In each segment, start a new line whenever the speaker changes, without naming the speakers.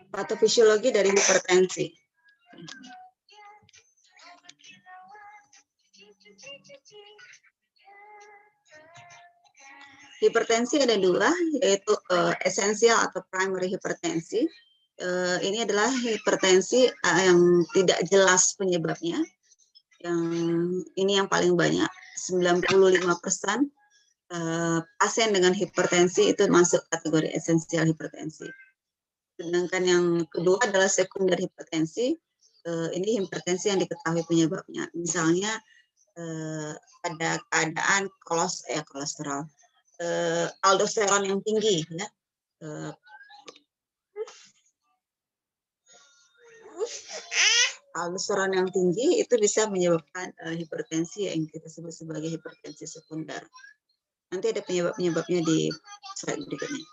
Patofisiologi dari hipertensi. Hipertensi ada dua, yaitu esensial atau primary hipertensi. Ini adalah hipertensi yang tidak jelas penyebabnya. Yang ini yang paling banyak, 95% pasien dengan hipertensi itu masuk kategori esensial hipertensi. Sedangkan yang kedua adalah sekunder hipertensi. Ini hipertensi yang diketahui penyebabnya. Misalnya ada keadaan kolesterol, aldosteron yang tinggi, ya. Aldosteron yang tinggi itu bisa menyebabkan hipertensi yang kita sebut sebagai hipertensi sekunder. Nanti ada penyebab-penyebabnya di slide berikutnya.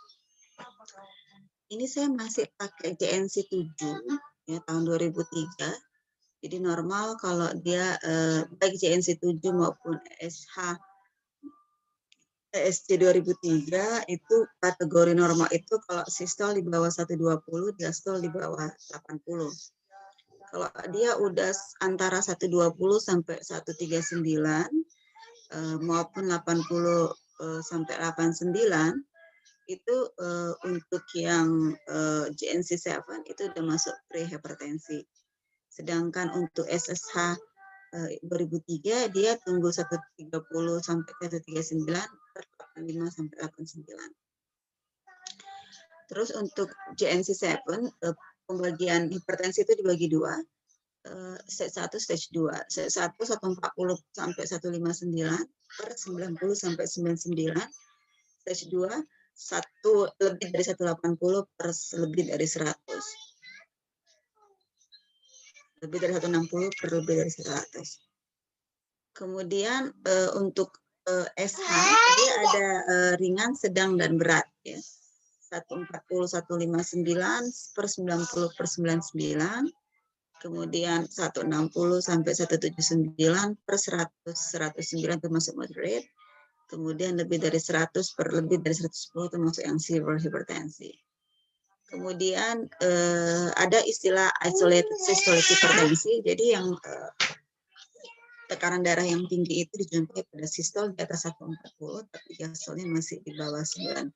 Ini saya masih pakai JNC 7 ya, tahun 2003. Jadi normal kalau dia baik JNC 7 maupun ESC 2003 itu kategori normal itu kalau sistol di bawah 120, diastol di bawah 80. Kalau dia udah antara 120 sampai 139 maupun 80 sampai 89 itu untuk yang JNC 7 itu udah masuk prehipertensi. Sedangkan untuk SSH 2003 dia tunggu 130 sampai 139 per 85 sampai 89. Terus untuk JNC 7 pembagian hipertensi itu dibagi dua. Stage 1, stage 2. Stage 1 140 sampai 159 per 90 sampai 99. Stage 2 lebih dari 180 per lebih dari 100. Lebih dari 160 per lebih dari 100. Kemudian untuk SH dia ada ringan, sedang dan berat ya. 140 159 per 90 per 99. Kemudian 160 sampai 179 per 100 109 termasuk moderate. Kemudian lebih dari 100 per lebih dari 110 termasuk yang severe hipertensi. Kemudian ada istilah isolated systolic hypertensi. Jadi yang tekanan darah yang tinggi itu dijumpai pada sistol di atas 140, tapi diastolnya masih di bawah 90.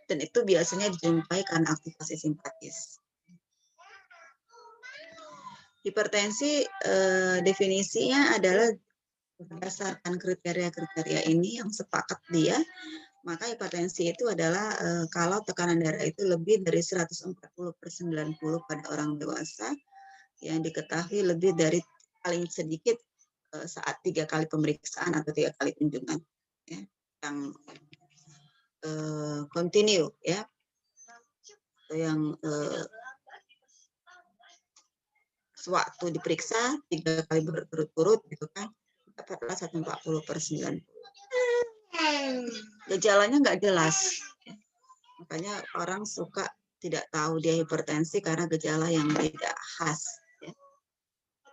Dan itu biasanya dijumpai karena aktivasi simpatis. Hipertensi definisinya adalah berdasarkan kriteria-kriteria ini yang sepakat dia, maka hipertensi itu adalah kalau tekanan darah itu lebih dari 140/90 pada orang dewasa yang diketahui lebih dari paling sedikit saat 3 kali pemeriksaan atau 3 kali kunjungan ya, yang continue ya, atau yang sewaktu diperiksa 3 kali berturut-turut gitu kan, dapatlah 140/90. Gejalanya nggak jelas, makanya orang suka tidak tahu dia hipertensi karena gejala yang tidak khas. Ya.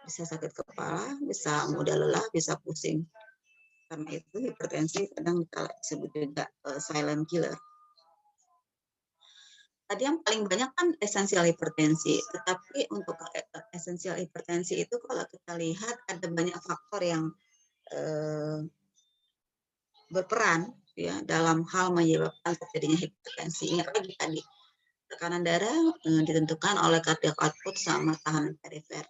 Bisa sakit kepala, bisa mudah lelah, bisa pusing. Karena itu hipertensi kadang disebut juga silent killer. Tadi yang paling banyak kan esensial hipertensi, tetapi untuk esensial hipertensi itu kalau kita lihat ada banyak faktor yang berperan ya dalam hal menyebabkan terjadinya hipertensi. Ingat lagi tadi tekanan darah ditentukan oleh cardiac output sama tahanan perifer.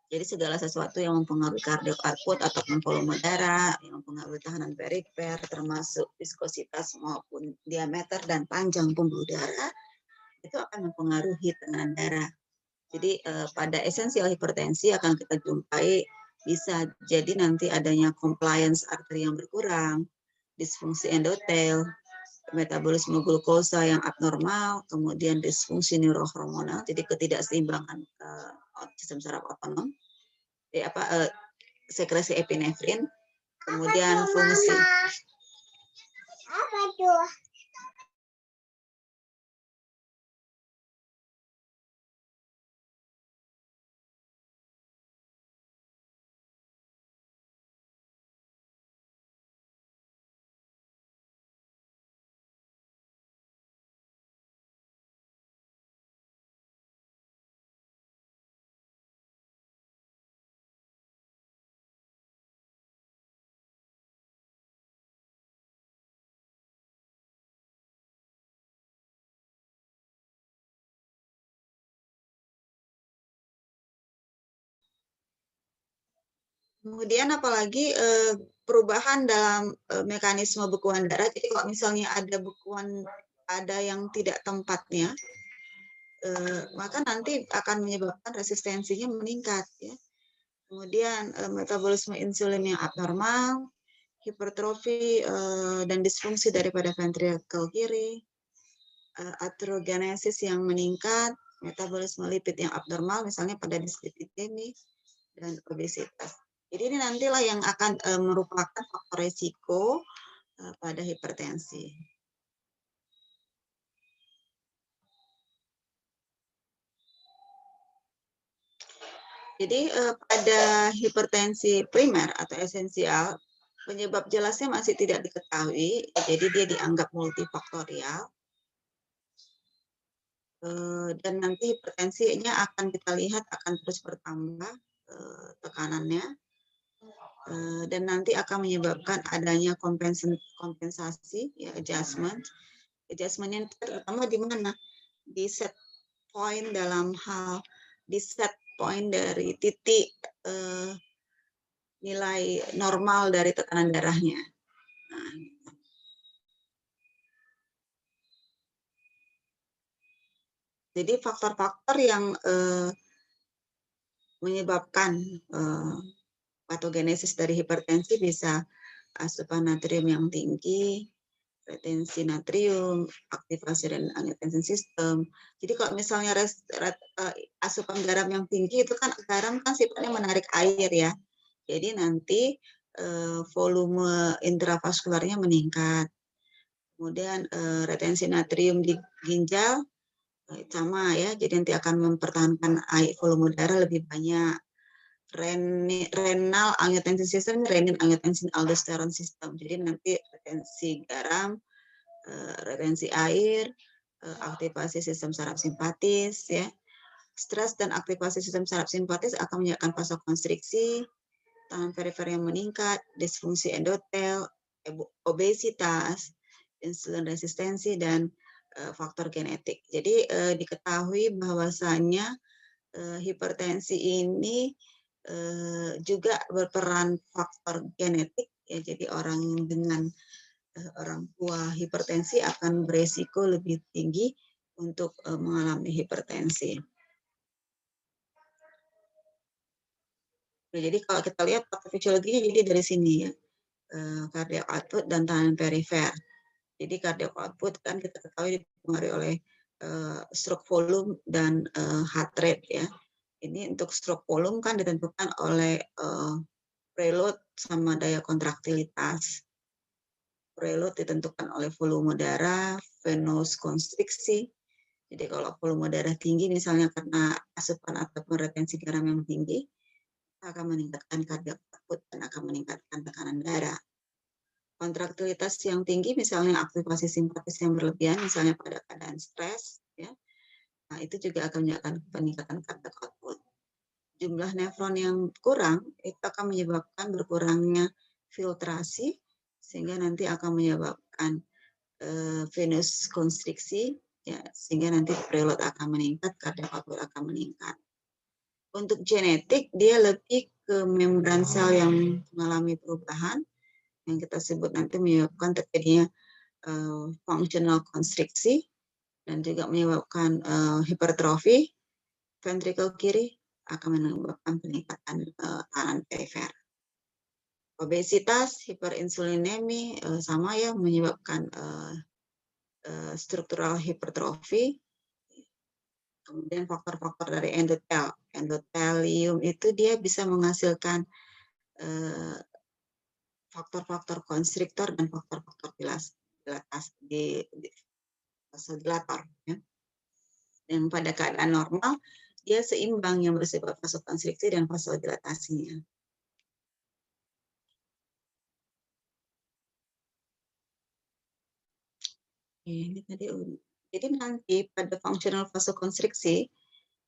Jadi segala sesuatu yang mempengaruhi cardiac output ataupun volume darah, yang mempengaruhi tahanan perifer, termasuk viskositas maupun diameter dan panjang pembuluh darah, itu akan mempengaruhi tekanan darah. Jadi pada esensial hipertensi akan kita jumpai bisa jadi nanti adanya compliance arteri yang berkurang, disfungsi endotel, metabolisme glukosa yang abnormal, kemudian disfungsi neurohormonal, jadi ketidakseimbangan sistem saraf otonom, sekresi epinefrin, kemudian fungsi Kemudian apalagi, perubahan dalam, mekanisme bekuan darah. Jadi kalau misalnya ada yang tidak tempatnya, maka nanti akan menyebabkan resistensinya meningkat ya. Kemudian, metabolisme insulin yang abnormal, hipertrofi, dan disfungsi daripada ventrikel kiri, aterogenesis yang meningkat, metabolisme lipid yang abnormal, misalnya pada dislipidemi, dan obesitas. Jadi ini nantilah yang akan merupakan faktor resiko pada hipertensi. Jadi pada hipertensi primer atau esensial, penyebab jelasnya masih tidak diketahui, jadi dia dianggap multifaktorial. Dan nanti hipertensinya akan kita lihat akan terus bertambah tekanannya, dan nanti akan menyebabkan adanya kompensasi, ya adjustment. Adjustment-nya terutama di mana? Di set point dalam hal di set point dari titik nilai normal dari tekanan darahnya. Nah, jadi faktor-faktor yang menyebabkan patogenesis dari hipertensi bisa asupan natrium yang tinggi, retensi natrium, aktivasi dan angiotensin sistem. Jadi kalau misalnya asupan garam yang tinggi itu kan garam kan sifatnya menarik air ya. Jadi nanti volume intravaskularnya meningkat. Kemudian retensi natrium di ginjal sama ya, jadi nanti akan mempertahankan air volume darah lebih banyak. Renal angiotensin system, renin angiotensin aldosteron system. Jadi nanti retensi garam, retensi air, aktivasi sistem saraf simpatis ya. Stres dan aktivasi sistem saraf simpatis akan menyebabkan vasokonstriksi, tangan perifer yang meningkat, disfungsi endotel, obesitas, insulin resistensi, dan faktor genetik. Jadi diketahui bahwasannya hipertensi ini juga berperan faktor genetik ya. Jadi orang dengan orang tua hipertensi akan beresiko lebih tinggi untuk mengalami hipertensi. Jadi kalau kita lihat patofisiologinya jadi dari sini ya, cardiac output dan tahanan perifer. Jadi cardiac output kan kita ketahui dipengaruhi oleh stroke volume dan heart rate ya. Ini untuk stroke volume kan ditentukan oleh preload sama daya kontraktilitas. Preload ditentukan oleh volume darah, venous konstriksi. Jadi kalau volume darah tinggi misalnya karena asupan ataupun retensi garam yang tinggi, akan meningkatkan cardiac output dan akan meningkatkan tekanan darah. Kontraktilitas yang tinggi misalnya aktivasi simpatis yang berlebihan misalnya pada keadaan stres ya. Nah, itu juga akan menyebabkan peningkatan cardiac output. Jumlah nefron yang kurang itu akan menyebabkan berkurangnya filtrasi sehingga nanti akan menyebabkan venous konstriksi ya, sehingga nanti preload akan meningkat, cardiac output akan meningkat. Untuk genetik dia lebih ke membran sel yang mengalami perubahan yang kita sebut nanti menyebabkan terjadinya functional konstriksi dan juga menyebabkan hipertrofi ventrikel kiri akan menyebabkan peningkatan tekanan perifer. Obesitas, hiperinsulinemi sama ya menyebabkan struktural hipertrofi. Kemudian faktor-faktor dari endotel. Endotelium itu dia bisa menghasilkan faktor-faktor konstriktor dan faktor-faktor vasodilator. Ya. Dan pada keadaan normal, dia seimbang yang bersifat vasokonstriksi dan vasodilatasinya. Ini tadi. Jadi nanti pada functional vasokonstriksi,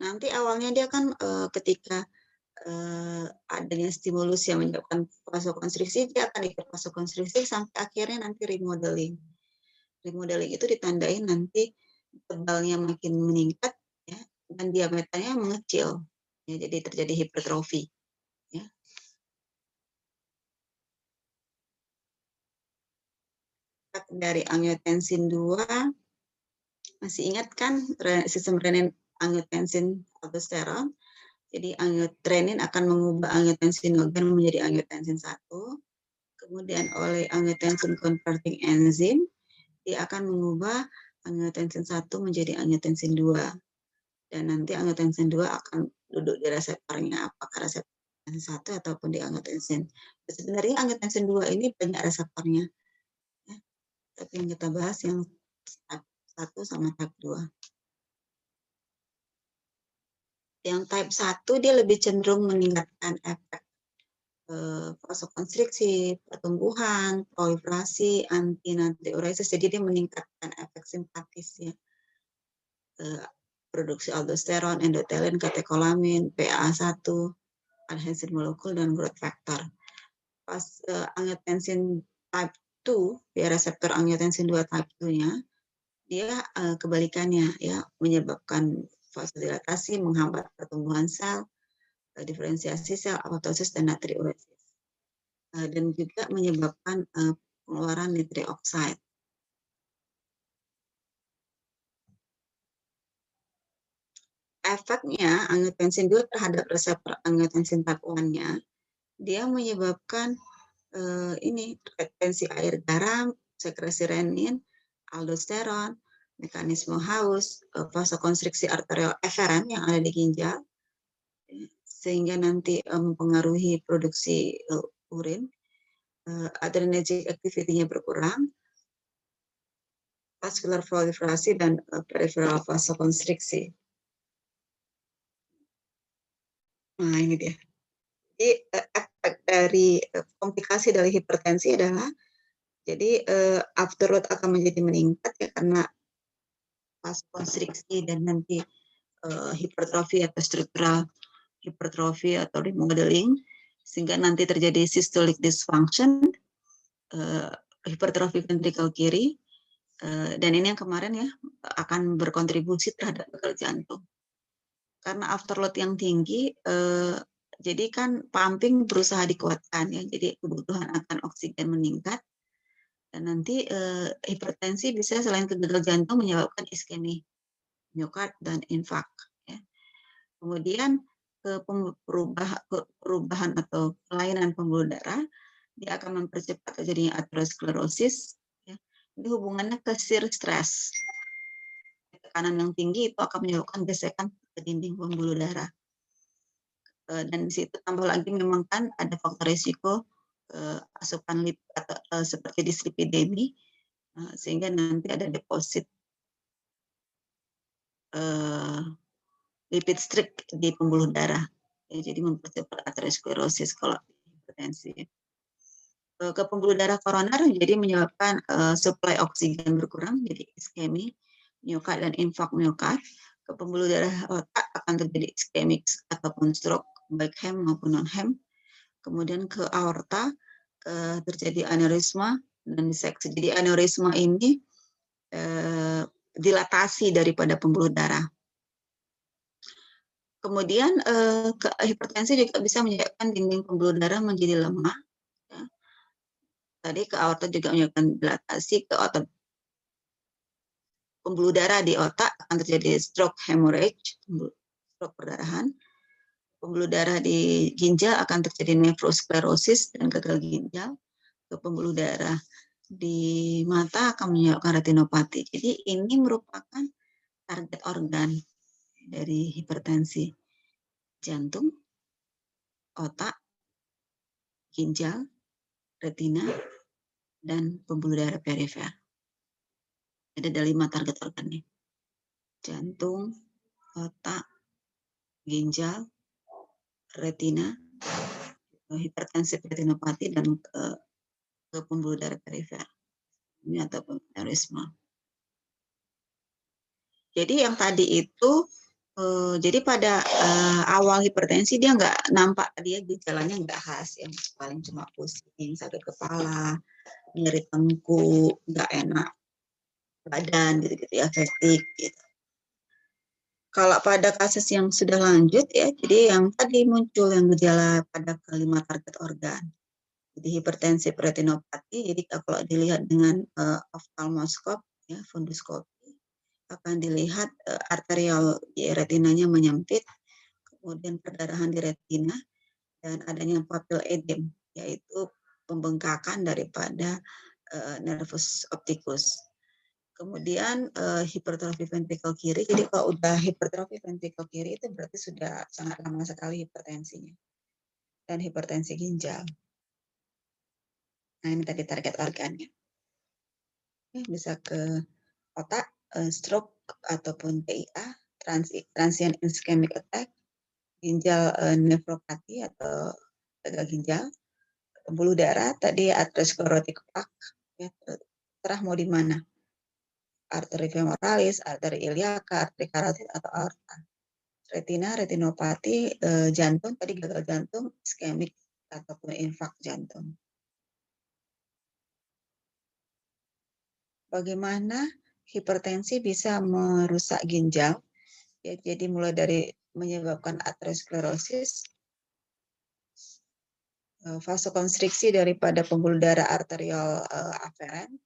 nanti awalnya dia kan ketika adanya stimulus yang menyebabkan vasokonstriksi, dia akan ikut vasokonstriksi sampai akhirnya nanti remodeling. Remodeling itu ditandai nanti tebalnya makin meningkat ya, dan diameternya mengecil. Ya, jadi terjadi hipertrofi. Ya. dari angiotensin 2, masih ingat kan sistem renin-angiotensin aldosteron? Jadi renin akan mengubah angiotensin 2 menjadi angiotensin 1. Kemudian oleh angiotensin converting enzyme, dia akan mengubah angiotensin 1 menjadi angiotensin 2. Dan nanti angiotensin 2 akan duduk di reseptornya, apakah reseptor 1 ataupun di angiotensin. Sebenarnya angiotensin 2 ini banyak reseptornya. Ya. Tapi yang kita bahas yang type 1 sama type 2. Yang type 1 dia lebih cenderung meningkatkan efek vasokonstriksi, pertumbuhan, proliferasi, anti-natriuresis. Jadi dia meningkatkan efek simpatis ya. Produksi aldosteron, endotelin, katekolamin, PA1, adhesin molekul, dan growth factor. Pas angiotensin type 2, ya reseptor angiotensin 2 type 2-nya, dia kebalikannya ya, menyebabkan vasodilatasi, menghambat pertumbuhan sel, diferensiasi sel, apoptosis, dan natriuresis. Dan juga menyebabkan pengeluaran nitric oxide. Efeknya angiotensin 2 terhadap reseptor angiotensin type 1-nya, dia menyebabkan retensi air garam, sekresi renin, aldosteron, mekanisme haus, vasokonstriksi arterial eferen yang ada di ginjal, sehingga nanti mempengaruhi produksi urin, adrenergic activity-nya berkurang, vascular proliferasi, dan peripheral vasokonstriksi. Nah, ini dia. Jadi efek dari komplikasi dari hipertensi adalah jadi afterload akan menjadi meningkat ya karena vasokonstriksi dan nanti hipertrofi atau struktural hipertrofi atau remodeling, sehingga nanti terjadi systolic dysfunction, hipertrofi ventrikel kiri, dan ini yang kemarin ya akan berkontribusi terhadap gagal jantung. Karena afterload yang tinggi, jadi kan pumping berusaha dikuatkan ya, jadi kebutuhan akan oksigen meningkat, dan nanti hipertensi bisa selain ke gagal jantung menyebabkan iskemi miokard dan infak. Ya. Kemudian perubahan atau kelainan pembuluh darah, dia akan mempercepat terjadinya aterosklerosis. Ya. Ini hubungannya ke shear stress. Tekanan yang tinggi itu akan menyebabkan gesekan ke dinding pembuluh darah. Dan di situ tambah lagi memang kan ada faktor risiko asupan lipid atau seperti dislipidemi, sehingga nanti ada deposit lipid strik di pembuluh darah. Ya, jadi mempercepat aterosklerosis kalau hipertensi. Ke pembuluh darah koroner jadi menyebabkan suplai oksigen berkurang, jadi iskemi, miokard dan infak miokard. Ke pembuluh darah otak akan terjadi iskemik ataupun stroke, baik hem maupun non-hem. Kemudian ke aorta terjadi aneurisma dan diseksi. Jadi aneurisma ini dilatasi daripada pembuluh darah. Kemudian hipertensi juga bisa menyebabkan dinding pembuluh darah menjadi lemah. Ya. Tadi ke aorta juga menyebabkan dilatasi, ke otot pembuluh darah di otak akan terjadi stroke hemorrhage, stroke perdarahan. Pembuluh darah di ginjal akan terjadi nefrosklerosis dan gagal ginjal. Ke pembuluh darah di mata akan menyebabkan retinopati. Jadi ini merupakan target organ dari hipertensi: jantung, otak, ginjal, retina, dan pembuluh darah perifer. Ada 5 target organ nih: jantung, otak, ginjal, retina, hipertensi retinopati, dan ke pembuluh darah perifer. Ini ataupun aneurisma. Jadi yang tadi itu, jadi pada awal hipertensi dia nggak nampak, dia gejalanya nggak khas, yang paling cuma pusing, sakit kepala, nyeri tengkuk, nggak enak badan gitu-gitu ya, fatigue gitu. Kalau pada kasus yang sudah lanjut ya, jadi yang tadi muncul yang gejala pada kelima target organ. Jadi hipertensi retinopati, jadi kalau dilihat dengan oftalmoskop, ya, funduskopi, akan dilihat arterial di retinanya menyempit, kemudian perdarahan di retina, dan adanya papil edem, yaitu pembengkakan daripada nervus opticus. Kemudian hipertrofi ventrikel kiri, jadi kalau udah hipertrofi ventrikel kiri itu berarti sudah sangat lama sekali hipertensinya. Dan hipertensi ginjal. Nah, ini tadi target organnya. Bisa ke otak, stroke ataupun TIA, transient ischemic attack, ginjal nefropati atau gagal ginjal, pembuluh darah, tadi atherosclerotic plaque, ya, terserah mau di mana. Arteri femoralis, arteri iliaka, arteri karotid atau aorta. Retina, retinopati, jantung, tadi gagal jantung, iskemik ataupun infak jantung. Bagaimana hipertensi bisa merusak ginjal? Ya, jadi mulai dari menyebabkan aterosklerosis, vasokonstriksi daripada pembuluh darah arterial aferen,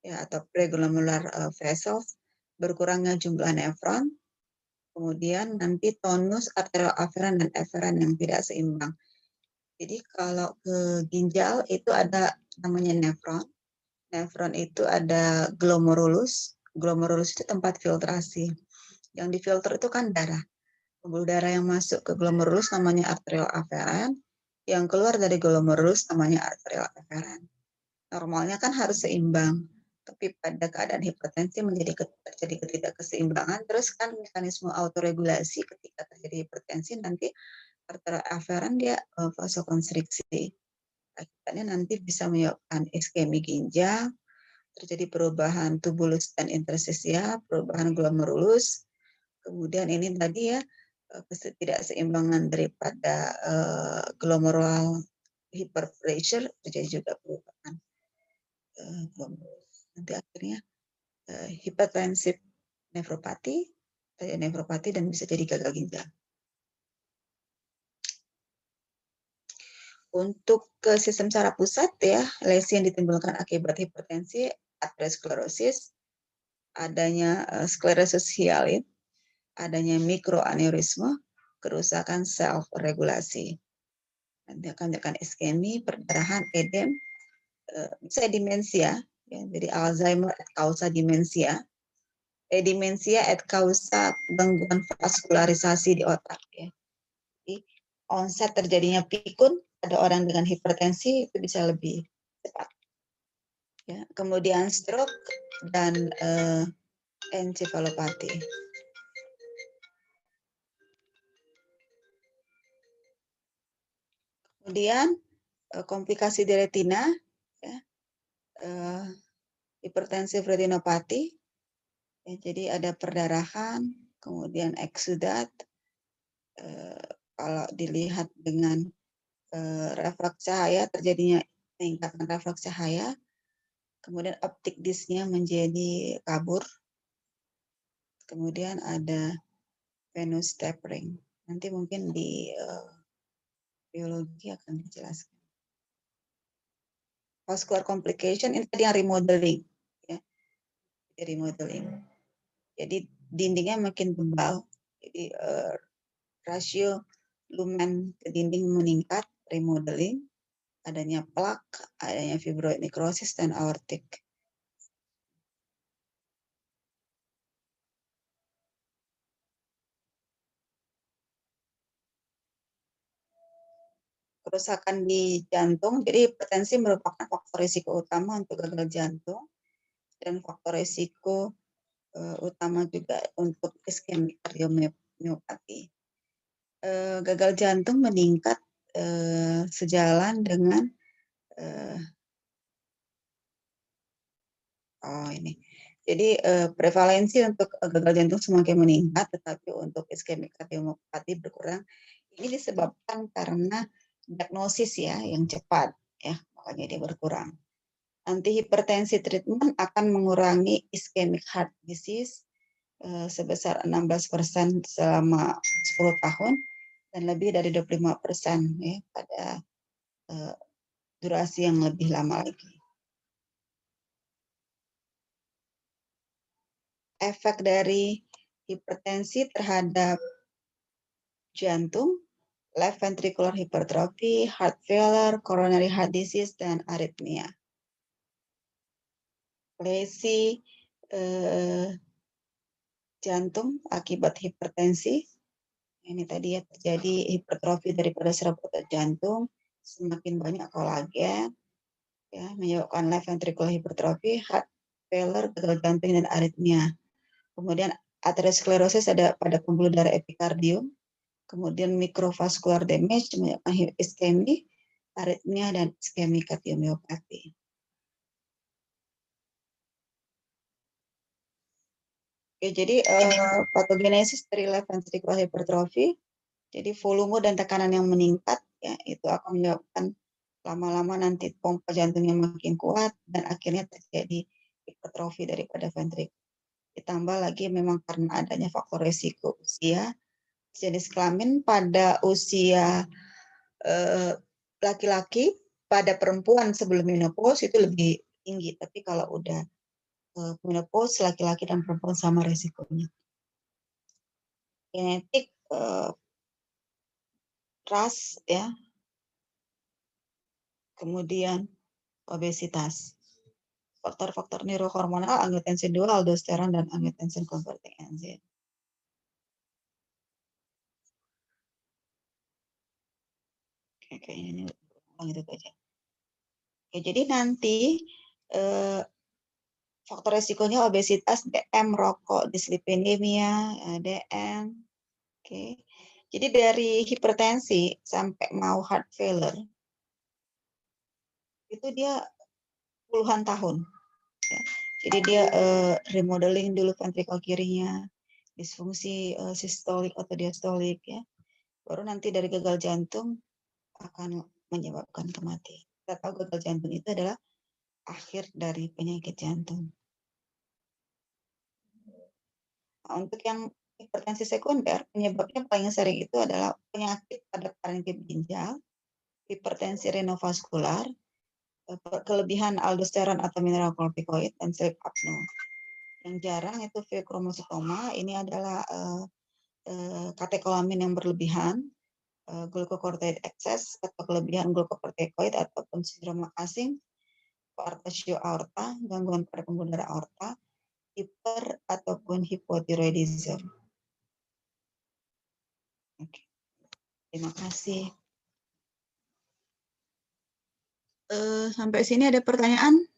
ya, atau preglomerular vessels, berkurangnya jumlah nefron, kemudian nanti tonus arterial aferen dan eferen yang tidak seimbang. Jadi kalau ke ginjal itu ada namanya nefron. Nefron itu ada glomerulus. Glomerulus itu tempat filtrasi. Yang difilter itu kan darah. Pembuluh darah yang masuk ke glomerulus namanya arterial aferen. Yang keluar dari glomerulus namanya arterial eferen. Normalnya kan harus seimbang. Tapi pada keadaan hipertensi terjadi ketidakkeseimbangan. Terus kan mekanisme autoregulasi ketika terjadi hipertensi nanti arterial aferen dia vasokonstriksi. Akibatnya nanti bisa menyebabkan iskemi ginjal, terjadi perubahan tubulus dan interstisial, perubahan glomerulus, kemudian ini tadi ya ketidakseimbangan daripada glomerular hyperpressure, terjadi juga perubahan glomerulus. Nanti akhirnya hipertensif nefropati, dan bisa jadi gagal ginjal. Untuk ke sistem saraf pusat ya, lesi yang ditimbulkan akibat hipertensi, aterosklerosis, adanya sklerosis hyaline, adanya mikroaneurisme, kerusakan self regulasi. Nanti akan iskemi, perdarahan, edem, bisa demensia, ya, jadi Alzheimer et causa demensia, demensia et causa gangguan vaskularisasi di otak. Ya. Jadi onset terjadinya pikun pada orang dengan hipertensi itu bisa lebih cepat. Ya. Kemudian stroke dan encephalopati. Kemudian komplikasi di retina, ya, hipertensif retinopati, ya, jadi ada perdarahan, kemudian eksudat, kalau dilihat dengan refleks cahaya terjadinya peningkatan refleks cahaya, kemudian optik disknya menjadi kabur, kemudian ada venous tapering. Nanti mungkin di biologi akan dijelaskan. Vascular complication ini tadi yang remodeling, ya, remodeling. Jadi dindingnya makin tebal, jadi rasio lumen ke dinding meningkat, remodeling, adanya plak, adanya fibroid necrosis dan aortic. Kerusakan di jantung, jadi hipertensi merupakan faktor risiko utama untuk gagal jantung dan faktor risiko utama juga untuk iskemik kardiomiopati. Gagal jantung meningkat sejalan dengan ini. Jadi prevalensi untuk gagal jantung semakin meningkat, tetapi untuk iskemik kardiomiopati berkurang. Ini disebabkan karena diagnosis ya yang cepat, ya, makanya dia berkurang. Antihipertensi treatment akan mengurangi ischemic heart disease sebesar 16% selama 10 tahun dan lebih dari 25% ya pada durasi yang lebih lama lagi. Efek dari hipertensi terhadap jantung, left ventricular hypertrophy, heart failure, coronary heart disease, dan aritmia. Lesi jantung akibat hipertensi, ini tadi ya, terjadi hipertrofi daripada serep otot jantung, semakin banyak kolagen, ya, menyebabkan left ventricular hypertrophy, heart failure, gagal jantung, dan aritmia. Kemudian atherosclerosis ada pada pembuluh darah epikardium, kemudian microvascular damage menyebabkan iskemi, aritmia, dan iskemi kardiomiopati. Oke, jadi patogenesis dari left ventricular hypertrophy, jadi volume dan tekanan yang meningkat, ya, itu akan menyebabkan lama-lama nanti pompa jantungnya makin kuat dan akhirnya terjadi hipertrofi daripada ventrikel. Ditambah lagi memang karena adanya faktor resiko usia, jenis kelamin pada usia laki-laki, pada perempuan sebelum menopause itu lebih tinggi, tapi kalau udah menopause laki-laki dan perempuan sama resikonya. Genetik, ras, ya, kemudian obesitas, faktor-faktor neurohormonal, angiotensin 2, aldosteron, dan angiotensin converting enzyme. Oke, ini itu aja. Oke, jadi nanti faktor resikonya obesitas, DM, rokok, dislipidemia, DM. Oke. Jadi dari hipertensi sampai mau heart failure itu dia puluhan tahun. Ya. Jadi dia remodeling dulu ventrikel kirinya, disfungsi sistolik atau diastolik, ya. Baru nanti dari gagal jantung akan menyebabkan kematian. Kita tahu gagal jantung itu adalah akhir dari penyakit jantung. Nah, untuk yang hipertensi sekunder, penyebabnya paling sering itu adalah penyakit pada parenkim ginjal, hipertensi renovaskular, kelebihan aldosteron atau mineral kortikoid, dan sleep apnea. Yang jarang itu pheochromocytoma, ini adalah katekolamin yang berlebihan, glucocorticoid excess atau kelebihan glucocorticoid ataupun sindrom Cushing, coarctatio aorta, gangguan pada pembuluh darah aorta, hiper ataupun hipotiroidism. Oke. Terima kasih. Sampai sini ada pertanyaan?